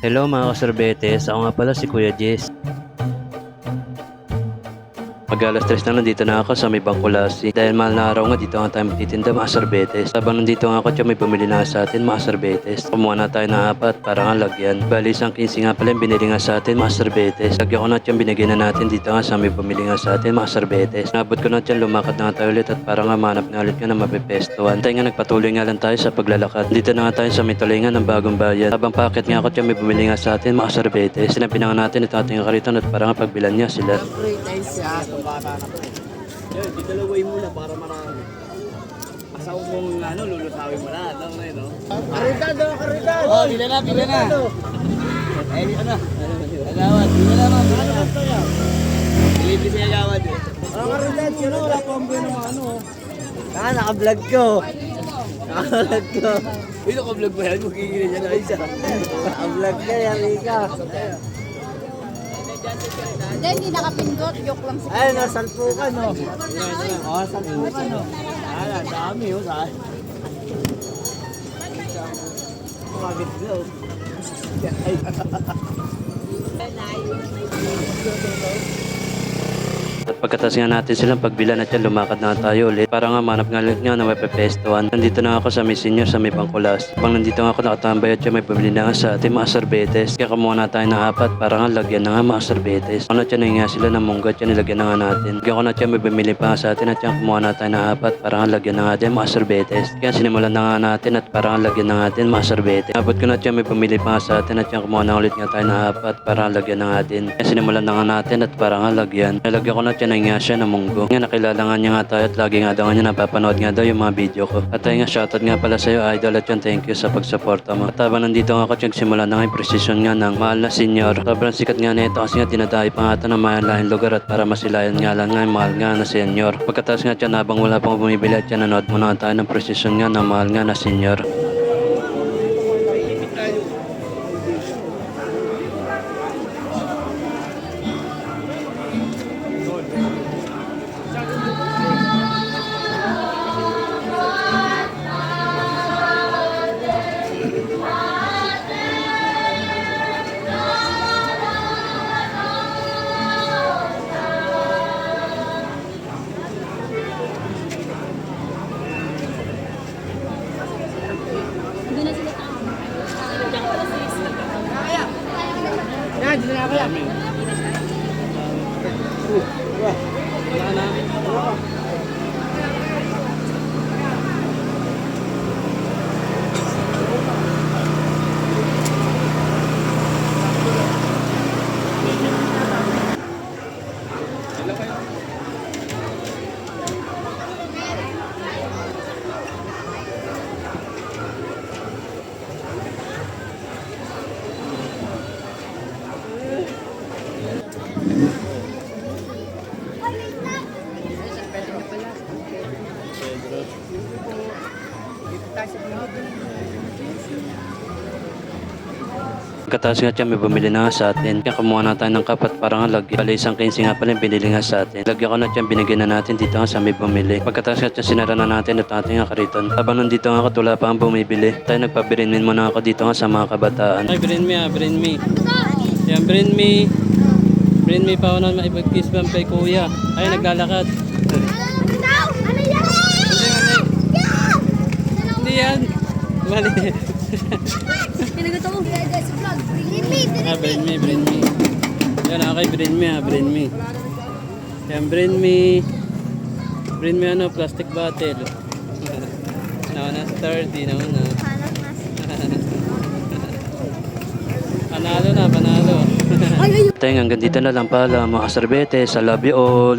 Hello mga kasorbetes, ako nga pala si Kuya Jess. Mag-alas 3 na nandito na ako sa may Bangkulasi. Dahil mahal na araw nga dito nga tayo magtitinda mga sorbetes. Habang nandito nga ako dyan may bumili na sa atin mga sorbetes. Kumuha na tayo ng 4 para nga lagyan. Bali isang 15 nga pala yung binili nga sa atin mga sorbetes. Lagyan ko na dyan binigyan na natin dito nga sa may bumili nga sa atin mga sorbetes. Nabot ko na dyan lumakad na nga tayo ulit at para nga manap na ulit nga na mapipestuhan. Tayo nga nagpatuloy nga lang tayo sa paglalakad. Dito na nga tayo sa may tulingan ng Bagong Bayan. Habang packet nga ako dyan may bumili nga sa atin mga sorbetes. Sinabi na nga natin ito ating kariton at para nga pagbilan niya sila. Bata na po. Yun, didalaway muna para marami. Asaw mong lulusawin mo lahat. Ano na yun, no? Karitado! Karitado! Oh, bila na, bila na. Ay, dito na. Agawad, bila na, ma'am. Ano ba ito yan? Delivery siya agawad eh. Karitado, yun, wala pa ang buhay naman, ano. Naka-vlog ko. Naka-vlog ko. Uy, naka-vlog ba yan? Magigilin niya na isa. Naka-vlog ka, Yarika. Hindi nakapindot, joke lang si Ay, nasalpukan, no? Oo, salpukan, no? Ay, dami, oh, sa akin. Kumagit na, oh. At pagkatas nga natin silang pagbilan at yan, lumakad na tayo ulit. Para nga manap nga ulit nga na may pepestuhan. Nandito na ako sa may senior sa may Bangkulas. Pag nandito nga ako nakatambay at yan may bumili na nga sa ating mga sorbetes. Kaya kumuha na tayo ng 4 para nga lagyan na nga mga sorbetes. Ano at yan nga sila ng mungga at yan nilagyan na nga natin. Kaya ko na at yan may bumili pa nga sa atin at yan kumuha na tayo ng 4 para nga lagyan na nga natin mga sorbetes. Kaya sinimulan na nga natin at para nga lagyan na nga natin mga sorbetes. Abot ko na at yan may bumili pa nga sa atin at yan kumuha na ulit nga tayo ng 4 para nga lagyan na nga natin. Kaya sinimulan na nga natin at para nga lagyan. Nalagyan ko na at yan ay nga siya ng munggo. Nga nakilala nga niya nga tayo at lagi nga daw niya napapanood nga daw yung mga video ko. At tayo nga shoutout nga pala sa'yo idol at yun thank you sa pagsuporta mo. At habang nandito nga ako nagsimula na nga yung precision nga ng mahal na senior. Sobrang sikat nga nito kasi nga dinadayo pa nga ito ng malaking lugar at para masilayan nga lang nga yung mahal nga na senior. Pagkatapos nga dyan habang wala pang bumibili at yan nanood muna tayo ng precision nga ng mahal nga na senior. Hindi na sila tao. Diyan pala sa isla. Yan, dito na kaya. Pagkatapos nga dyan may bumili na nga sa atin. Kaya kumuha na tayo ng kapat para nga lagyan. Bali isang 15 nga pala yung binili nga sa atin. Lagyan ko na dyan binigyan na natin dito nga sa may bumili. Pagkatapos nga dyan sinara na natin at ating nga kariton. Habang nandito nga ako wala pa ang bumibili. Tayo nagpabirinmin muna ako dito nga sa mga kabataan. Ay brin me brin me. Yan brin me. Brin me pa ako na maibag-kiss bang kay kuya. Ay naglalakad. Hindi yan. Mali. Pinaguto mo. Sa vlog. Bring me. Yan, okay, bring me. Yan, bring me. Bring me ano, plastic bottle. Nauna sa 30, nauna. Panalo. Teng, hanggang dito na lang pala mga sorbetes. I love you all.